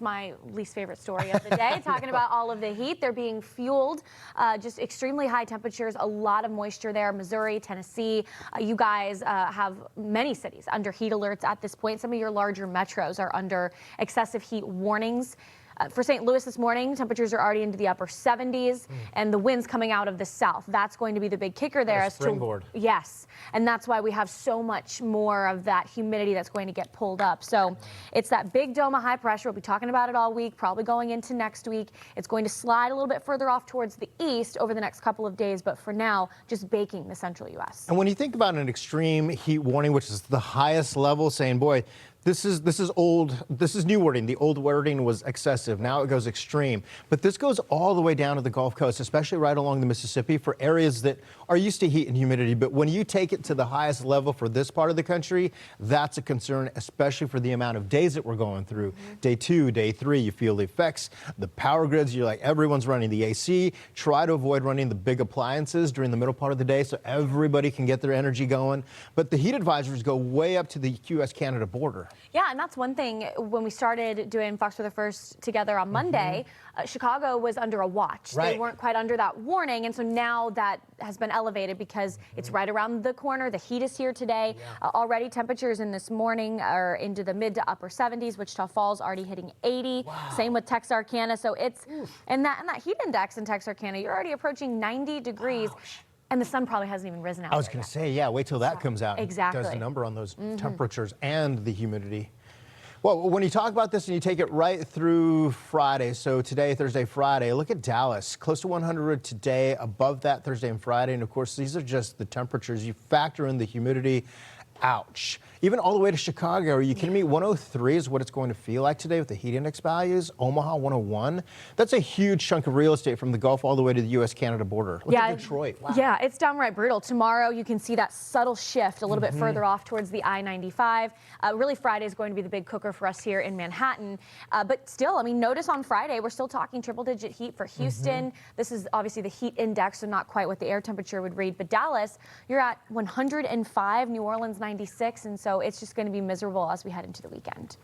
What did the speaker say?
It's my least favorite story of the day, talking about all of the heat. They're being fueled, just extremely high temperatures, a lot of moisture there. Missouri, Tennessee, you guys have many cities under heat alerts at this point. Some of your larger metros are under excessive heat warnings. For St. Louis this morning, temperatures are already into the upper 70s, and the winds coming out of the south. That's going to be the big kicker there. Springboard. Yes, and that's why we have so much more of that humidity that's going to get pulled up. So it's that big dome of high pressure. We'll be talking about it all week, probably going into next week. It's going to slide a little bit further off towards the east over the next couple of days, but for now, just baking the central U.S. And when you think about an extreme heat warning, which is the highest level, saying, boy, this is new wording. The old wording was excessive. Now it goes extreme. But this goes all the way down to the Gulf Coast, especially right along the Mississippi for areas that are used to heat and humidity. But when you take it to the highest level for this part of the country, that's a concern, especially for the amount of days that we're going through. Day 2, day 3, you feel the effects. The power grids, you're like, everyone's running the AC. Try to avoid running the big appliances during the middle part of the day so everybody can get their energy going. But the heat advisories go way up to the U.S.-Canada border. Yeah, and that's one thing. When we started doing Fox Weather First together on Monday, Chicago was under a watch. Right. They weren't quite under that warning, and so now that has been elevated because it's right around the corner. The heat is here today. Already temperatures in this morning are into the mid to upper 70s. Wichita Falls already hitting 80. Wow. Same with Texarkana. So it's and that heat index in Texarkana, you're already approaching 90 degrees. Ouch. And the sun probably hasn't even risen out. I was going to say, yeah, wait till that comes out. Exactly. Does the number on those temperatures and the humidity. Well, when you talk about this and you take it right through Friday, so today, Thursday, Friday, look at Dallas, close to 100 today, above that Thursday and Friday. And of course, these are just the temperatures. You factor in the humidity. Ouch. Even all the way to Chicago. Are you kidding me? 103 is what it's going to feel like today with the heat index values. Omaha, 101. That's a huge chunk of real estate from the Gulf all the way to the U.S.-Canada border. Look at Detroit. Wow. Yeah, it's downright brutal. Tomorrow, you can see that subtle shift a little bit further off towards the I-95. Really, Friday is going to be the big cooker for us here in Manhattan. But still, I mean, notice on Friday, we're still talking triple-digit heat for Houston. This is obviously the heat index, so not quite what the air temperature would read. But Dallas, you're at 105. New Orleans, 96. And so it's just going to be miserable as we head into the weekend.